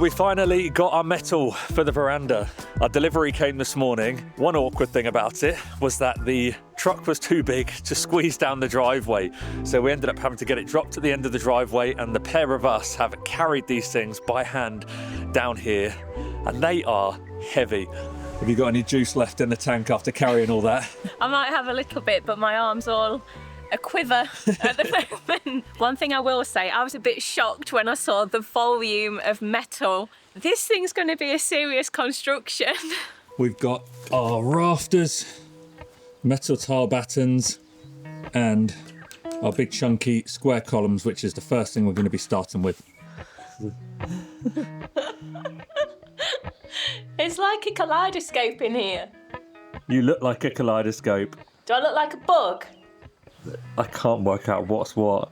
We finally got our metal for the veranda. Our delivery came this morning. One awkward thing about it was that the truck was too big to squeeze down the driveway. So we ended up having to get it dropped at the end of the driveway, and the pair of us have carried these things by hand down here, and they are heavy. Have you got any juice left in the tank after carrying all that? I might have a little bit, but my arm's all a quiver at the moment. One thing I will say, I was a bit shocked when I saw the volume of metal. This thing's going to be a serious construction. We've got our rafters, metal tile battens, and our big chunky square columns, which is the first thing we're going to be starting with. It's like a kaleidoscope in here. You look like a kaleidoscope. Do I look like a bug? I can't work out what's what.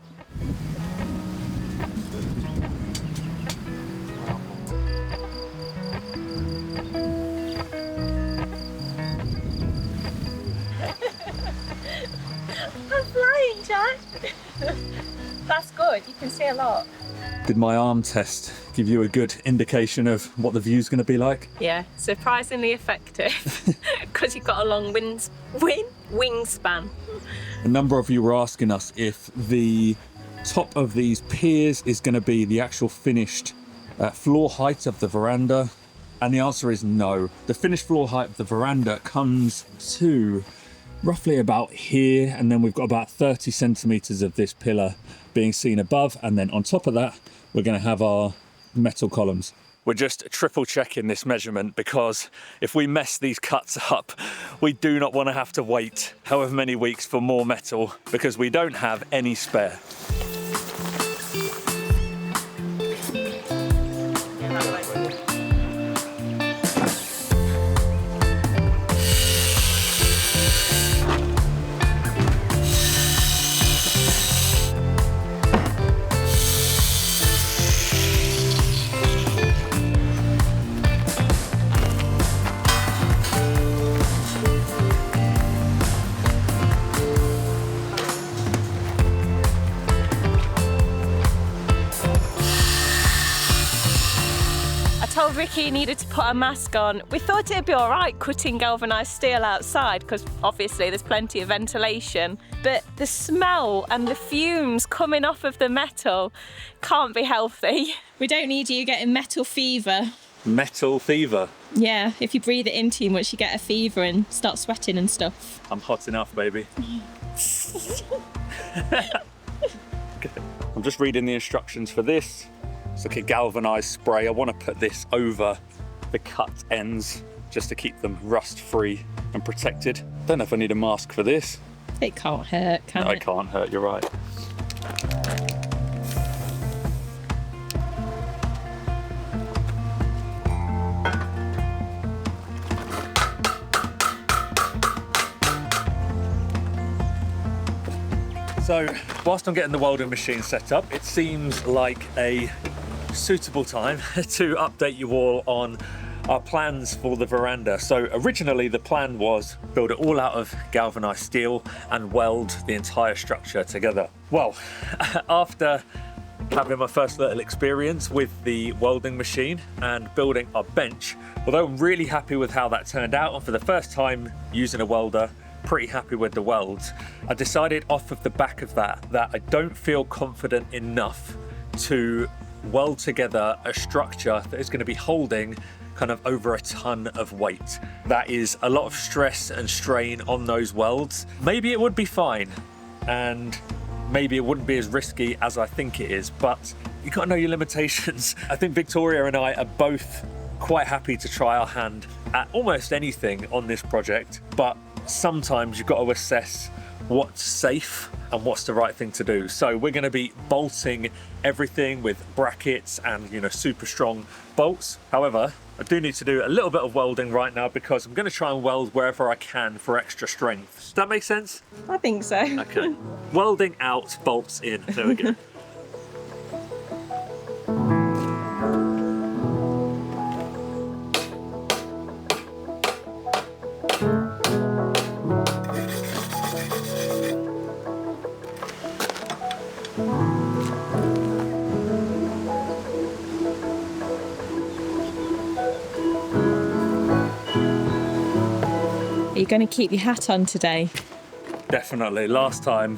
I'm flying, Jack. That's good, you can see a lot. Did my arm test give you a good indication of what the view's going to be like? Yeah, surprisingly effective because you've got a long wingspan. A number of you were asking us if the top of these piers is going to be the actual finished floor height of the veranda, and the answer is no. The finished floor height of the veranda comes to roughly about here, and then we've got about 30 centimetres of this pillar being seen above, and then on top of that we're going to have our metal columns. We're just triple checking this measurement because if we mess these cuts up, we do not want to have to wait however many weeks for more metal because we don't have any spare. Ricky needed to put a mask on. We thought it'd be all right cutting galvanised steel outside because obviously there's plenty of ventilation, but the smell and the fumes coming off of the metal can't be healthy. We don't need you getting metal fever. Metal fever? Yeah, if you breathe it in too much you get a fever and start sweating and stuff. I'm hot enough, baby. I'm just reading the instructions for this. It's like a galvanised spray. I want to put this over the cut ends just to keep them rust free and protected. Don't know if I need a mask for this. It can't hurt, can it? No, it can't hurt, you're right. So, whilst I'm getting the welding machine set up, it seems like a suitable time to update you all on our plans for the veranda. So originally the plan was build it all out of galvanized steel and weld the entire structure together. Well, after having my first little experience with the welding machine and building our bench, although I'm really happy with how that turned out, and for the first time using a welder, pretty happy with the welds, I decided off of the back of that I don't feel confident enough to weld together a structure that is going to be holding kind of over a ton of weight. That is a lot of stress and strain on those welds. Maybe it would be fine and maybe it wouldn't be as risky as I think it is, but you gotta know your limitations. I think Victoria and I are both quite happy to try our hand at almost anything on this project, but sometimes you've got to assess what's safe and what's the right thing to do. So we're going to be bolting everything with brackets and, you know, super strong bolts. However, I do need to do a little bit of welding right now because I'm going to try and weld wherever I can for extra strength. Does that make sense? I think so. Okay. Welding out, bolts in. There we go. Are you going to keep your hat on today? Definitely. Last time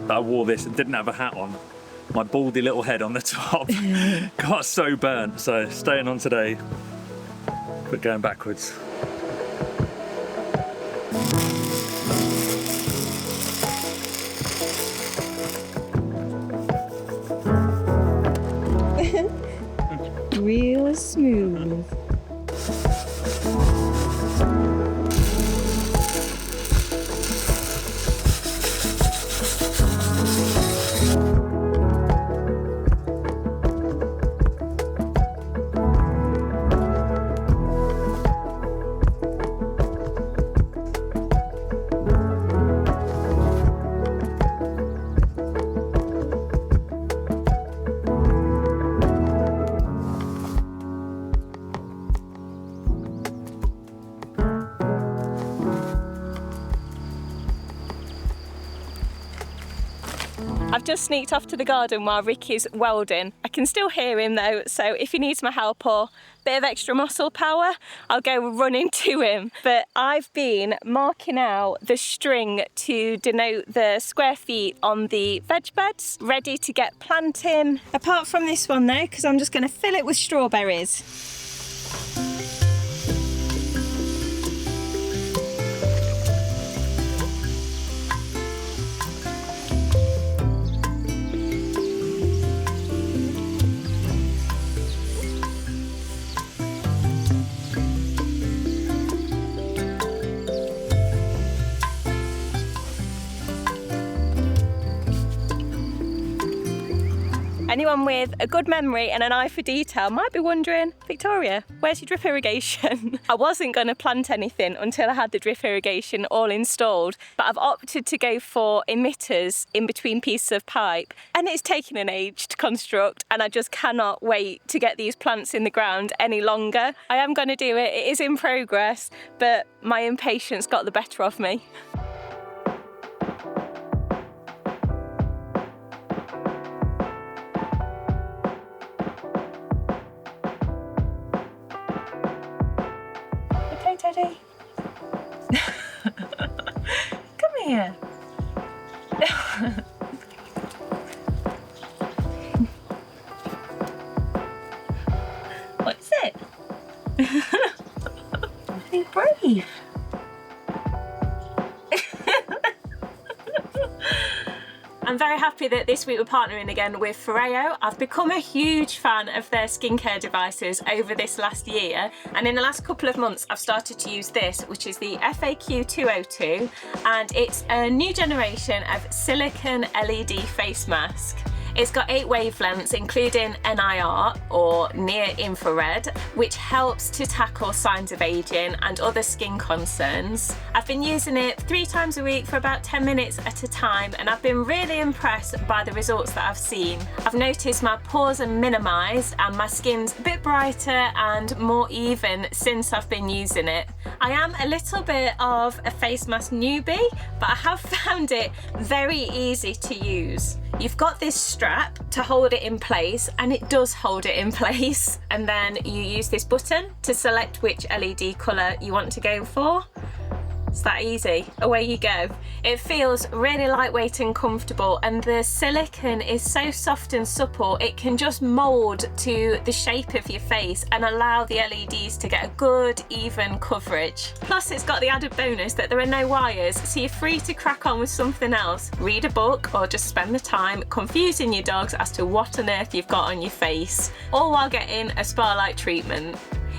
that I wore this and didn't have a hat on, my baldy little head on the top got so burnt. So staying on today, but going backwards. Real smooth. I've just sneaked off to the garden while Ricky's welding. I can still hear him though, so if he needs my help or a bit of extra muscle power, I'll go running to him. But I've been marking out the string to denote the square feet on the veg beds, ready to get planting. Apart from this one though, because I'm just going to fill it with strawberries. Anyone with a good memory and an eye for detail might be wondering, Victoria, where's your drip irrigation? I wasn't going to plant anything until I had the drip irrigation all installed, but I've opted to go for emitters in between pieces of pipe, and it's taken an age to construct, and I just cannot wait to get these plants in the ground any longer. I am going to do it, it is in progress, but my impatience got the better of me. Teddy. Come here. What's it? Be brave. I'm very happy that this week we're partnering again with FOREO. I've become a huge fan of their skincare devices over this last year, and in the last couple of months I've started to use this, which is the FAQ 202, and it's a new generation of silicone LED face mask. It's got 8 wavelengths, including NIR, or near infrared, which helps to tackle signs of aging and other skin concerns. I've been using it 3 times a week for about 10 minutes at a time, and I've been really impressed by the results that I've seen. I've noticed my pores are minimised and my skin's a bit brighter and more even since I've been using it. I am a little bit of a face mask newbie, but I have found it very easy to use. You've got this strap to hold it in place, and it does hold it in place. And then you use this button to select which LED colour you want to go for. It's that easy, away you go. It feels really lightweight and comfortable, and the silicone is so soft and supple it can just mould to the shape of your face and allow the LEDs to get a good even coverage. Plus it's got the added bonus that there are no wires, so you're free to crack on with something else, read a book, or just spend the time confusing your dogs as to what on earth you've got on your face, all while getting a spa-like treatment.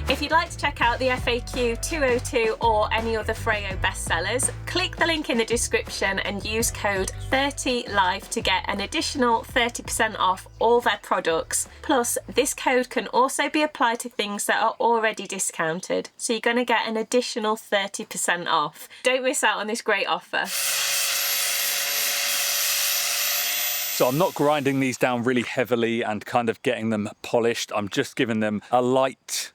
If you'd like to check out the FAQ 202 or any other FOREO bestsellers, click the link in the description and use code 30live to get an additional 30% off all their products. Plus, this code can also be applied to things that are already discounted, so you're going to get an additional 30% off. Don't miss out on this great offer. So I'm not grinding these down really heavily and kind of getting them polished. I'm just giving them a light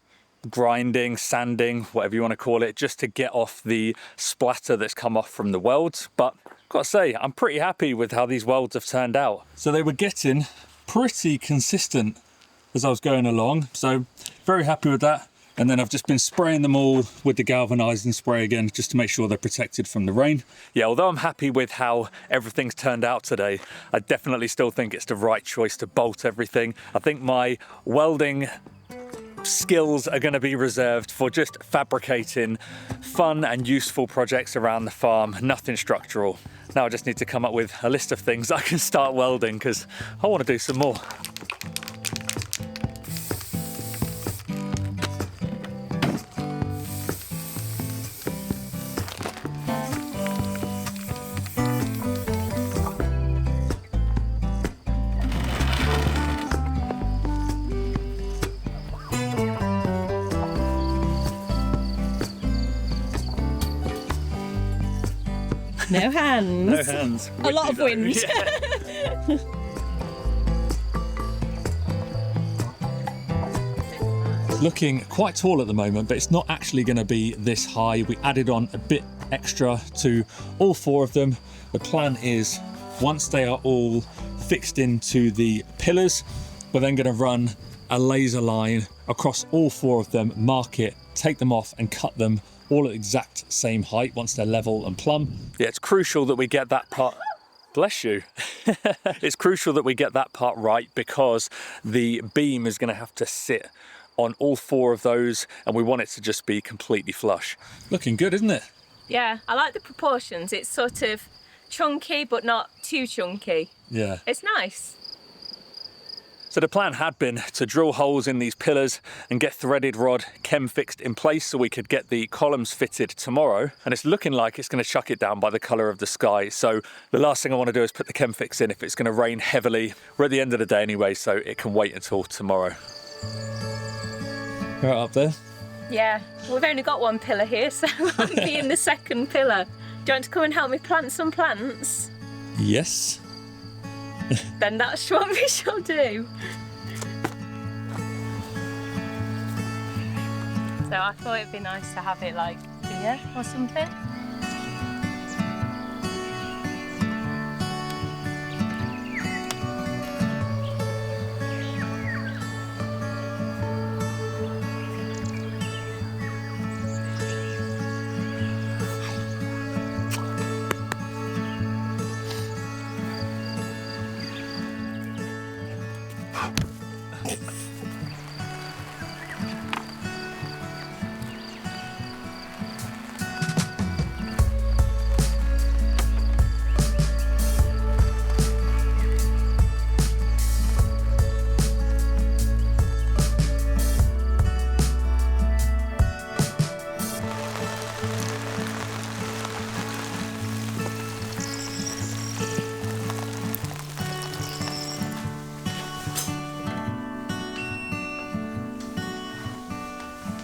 grinding, sanding, whatever you want to call it, just to get off the splatter that's come off from the welds. But gotta say, I'm pretty happy with how these welds have turned out. So they were getting pretty consistent as I was going along, so very happy with that. And then I've just been spraying them all with the galvanizing spray again, just to make sure they're protected from the rain. Yeah, although I'm happy with how everything's turned out today, I definitely still think it's the right choice to bolt everything. I think my welding skills are going to be reserved for just fabricating fun and useful projects around the farm, nothing structural. Now I just need to come up with a list of things I can start welding, because I want to do some more. No hands. No hands. A lot of wind. Yeah. It's looking quite tall at the moment, but it's not actually going to be this high. We added on a bit extra to all 4 of them. The plan is, once they are all fixed into the pillars, we're then going to run a laser line across all 4 of them, mark it, take them off and cut them all at the exact same height once they're level and plumb. Yeah, it's crucial that we get that part. Bless you. It's crucial that we get that part right, because the beam is going to have to sit on all 4 of those, and we want it to just be completely flush. Looking good, isn't it? Yeah, I like the proportions. It's sort of chunky, but not too chunky. Yeah. It's nice. So the plan had been to drill holes in these pillars and get threaded rod chem fixed in place so we could get the columns fitted tomorrow. And it's looking like it's going to chuck it down by the colour of the sky. So the last thing I want to do is put the chem fix in if it's going to rain heavily. We're at the end of the day anyway, so it can wait until tomorrow. Right up there. Yeah, we've only got 1 pillar here, so I'm being the 2nd pillar. Do you want to come and help me plant some plants? Yes. Then that's what we shall do. So I thought it'd be nice to have it like here or something.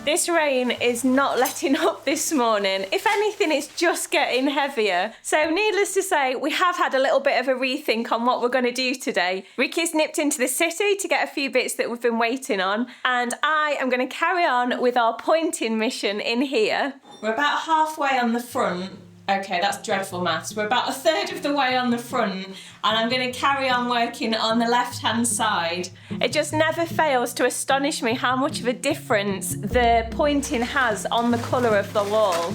This rain is not letting up this morning. If anything, it's just getting heavier. So needless to say, we have had a little bit of a rethink on what we're going to do today. Ricky's nipped into the city to get a few bits that we've been waiting on, and I am going to carry on with our pointing mission in here. We're about halfway on the front. Okay, that's dreadful maths. We're about 1/3 of the way on the front, and I'm going to carry on working on the left-hand side. It just never fails to astonish me how much of a difference the pointing has on the colour of the wall.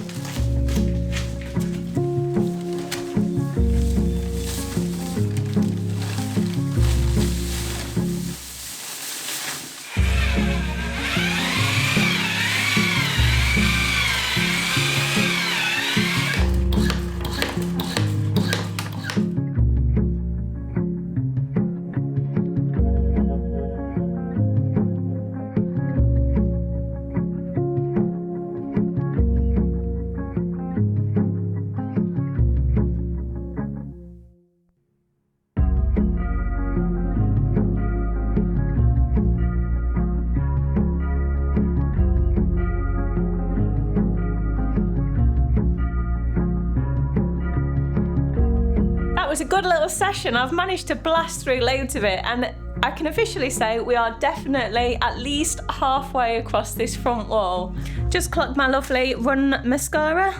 That was a good little session. I've managed to blast through loads of it, and I can officially say we are definitely at least halfway across this front wall. Just clocked my lovely Run mascara.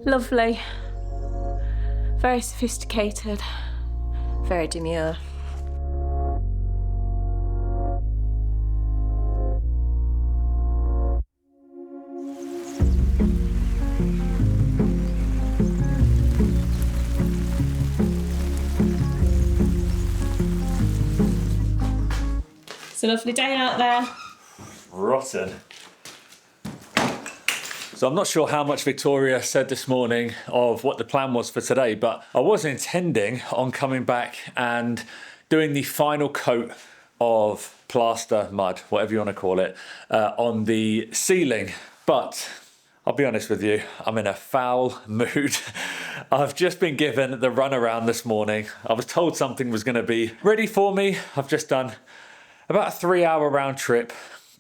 Lovely. Very sophisticated. Very demure. It's a lovely day out there. Rotten. So I'm not sure how much Victoria said this morning of what the plan was for today, but I was intending on coming back and doing the final coat of plaster, mud, whatever you want to call it, on the ceiling. But I'll be honest with you, I'm in a foul mood. I've just been given the runaround this morning. I was told something was going to be ready for me. I've just done about a 3-hour round trip,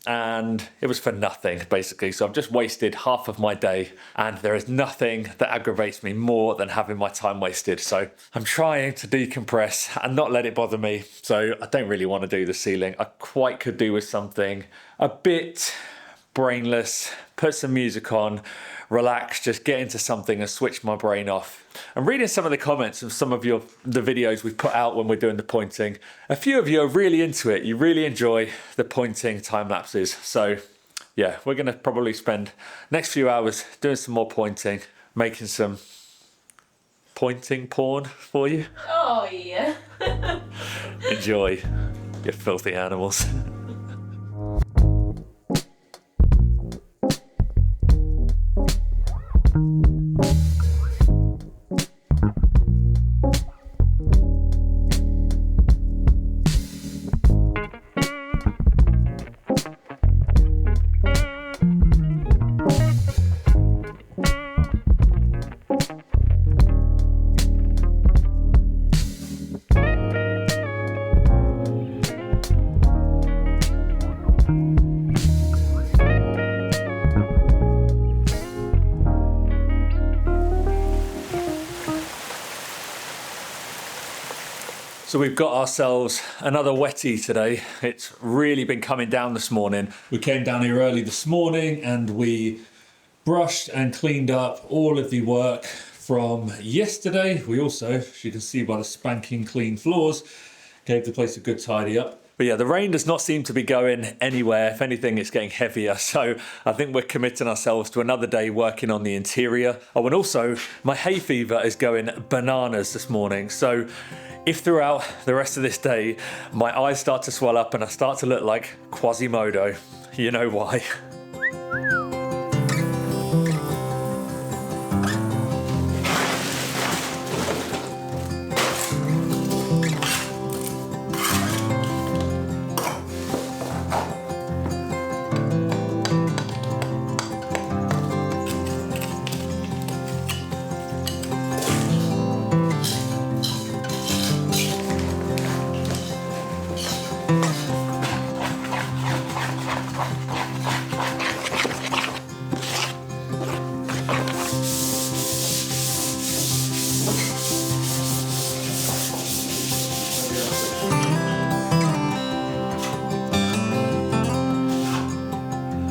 and it was for nothing, basically. So I've just wasted half of my day, and there is nothing that aggravates me more than having my time wasted. So I'm trying to decompress and not let it bother me. So I don't really want to do the ceiling. I quite could do with something a bit brainless, put some music on, relax, just get into something and switch my brain off. I'm reading some of the comments of some of the videos we've put out when we're doing the pointing. A few of you are really into it. You really enjoy the pointing time lapses. So yeah, we're going to probably spend next few hours doing some more pointing, making some pointing porn for you. Oh yeah. Enjoy, you filthy animals. So we've got ourselves another wetty today. It's really been coming down this morning. We came down here early this morning and we brushed and cleaned up all of the work from yesterday. We also, as you can see by the spanking clean floors, gave the place a good tidy up. But yeah, the rain does not seem to be going anywhere. If anything, it's getting heavier. So I think we're committing ourselves to another day working on the interior. Oh, and also my hay fever is going bananas this morning. So if throughout the rest of this day, my eyes start to swell up and I start to look like Quasimodo, you know why.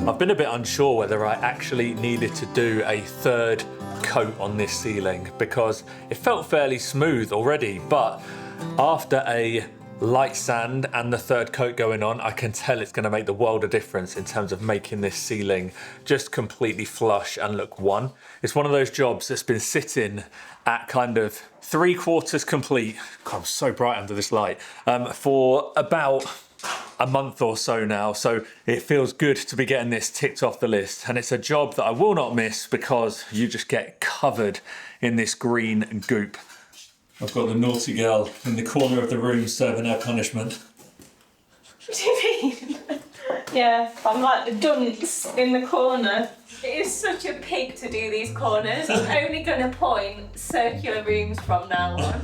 I've been a bit unsure whether I actually needed to do a third coat on this ceiling because it felt fairly smooth already, but after a light sand and the third coat going on, I can tell it's going to make the world of difference in terms of making this ceiling just completely flush and look one. It's one of those jobs that's been sitting at kind of 3/4 complete. God, I'm so bright under this light. For about a month or so now, so it feels good to be getting this ticked off the list, and it's a job that I will not miss because you just get covered in this green goop. I've got the naughty girl in the corner of the room serving her punishment. What do you mean? Yeah, I'm like the dunce in the corner. It is such a pig to do these corners. I'm only going to point circular rooms from now on.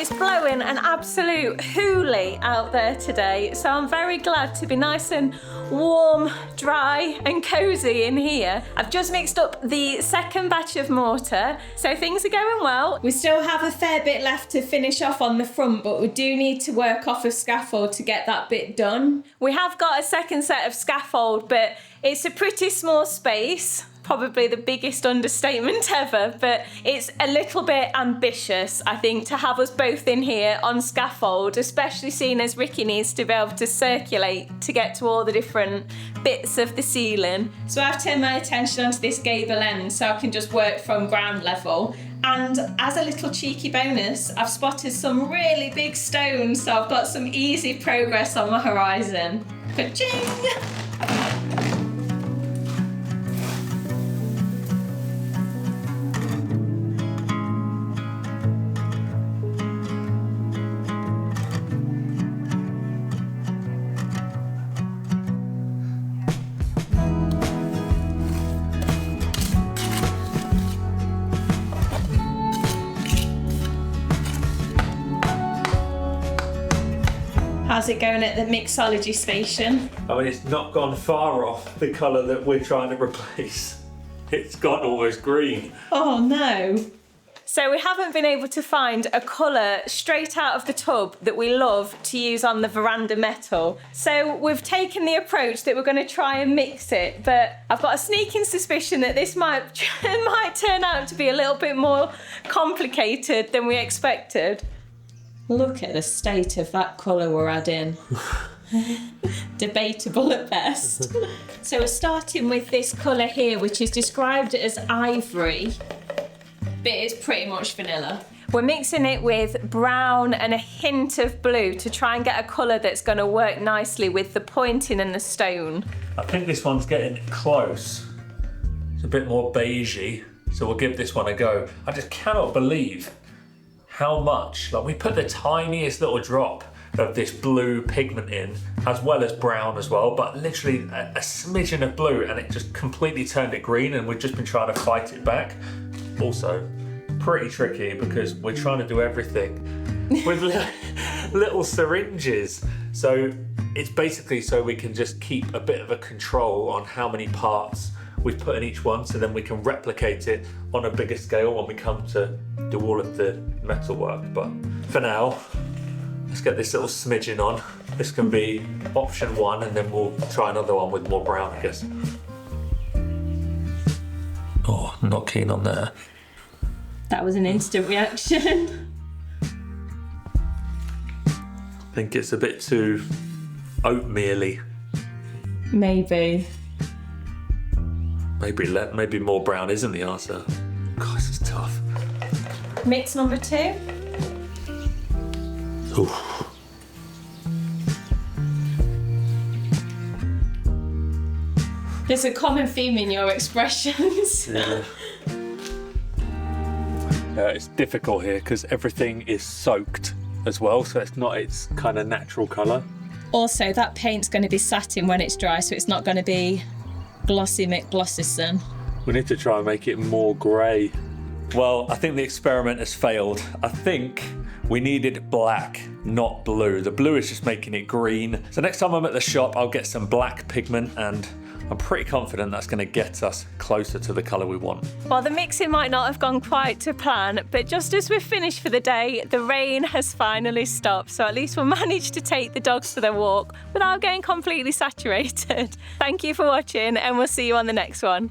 It's blowing an absolute hoolie out there today, so I'm very glad to be nice and warm, dry and cosy in here. I've just mixed up the second batch of mortar, so things are going well. We still have a fair bit left to finish off on the front, but we do need to work off a scaffold to get that bit done. We have got a second set of scaffold, but it's a pretty small space. Probably the biggest understatement ever, but it's a little bit ambitious, I think, to have us both in here on scaffold, especially seeing as Ricky needs to be able to circulate to get to all the different bits of the ceiling. So I've turned my attention onto this gable end so I can just work from ground level. And as a little cheeky bonus, I've spotted some really big stones, so I've got some easy progress on my horizon. Ka-ching! How's it going at the mixology station? I mean, it's not gone far off the colour that we're trying to replace. It's gone almost green. Oh no. So we haven't been able to find a colour straight out of the tub that we love to use on the veranda metal. So we've taken the approach that we're going to try and mix it, but I've got a sneaking suspicion that this might turn out to be a little bit more complicated than we expected. Look at the state of that colour we're adding. Debatable at best. So we're starting with this colour here, which is described as ivory, but it's pretty much vanilla. We're mixing it with brown and a hint of blue to try and get a colour that's going to work nicely with the pointing and the stone. I think this one's getting close. It's a bit more beigey, so we'll give this one a go. I just cannot believe how much, like, we put the tiniest little drop of this blue pigment in, as well as brown as well, but literally a smidgen of blue, and it just completely turned it green, and we've just been trying to fight it back. Also, pretty tricky because we're trying to do everything with little syringes. So it's basically so we can just keep a bit of a control on how many parts we've put in each one, so then we can replicate it on a bigger scale when we come to do all of the metal work. But for now, let's get this little smidgen on. This can be option one, and then we'll try another one with more brown, I guess. Oh, not keen on that. That was an instant reaction. I think it's a bit too oatmeal-y. Maybe. Maybe more brown isn't the answer. God, this is tough. Mix number 2. Oof. There's a common theme in your expressions. Yeah. It's difficult here because everything is soaked as well, so it's not its kind of natural colour. Also, that paint's going to be satin when it's dry, so it's not going to be glossy McGlossison. We need to try and make it more grey. Well, I think the experiment has failed. I think we needed black, not blue. The blue is just making it green. So next time I'm at the shop, I'll get some black pigment, and I'm pretty confident that's going to get us closer to the colour we want. Well, the mixing might not have gone quite to plan, but just as we're finished for the day, the rain has finally stopped. So at least we'll manage to take the dogs for their walk without getting completely saturated. Thank you for watching, and we'll see you on the next one.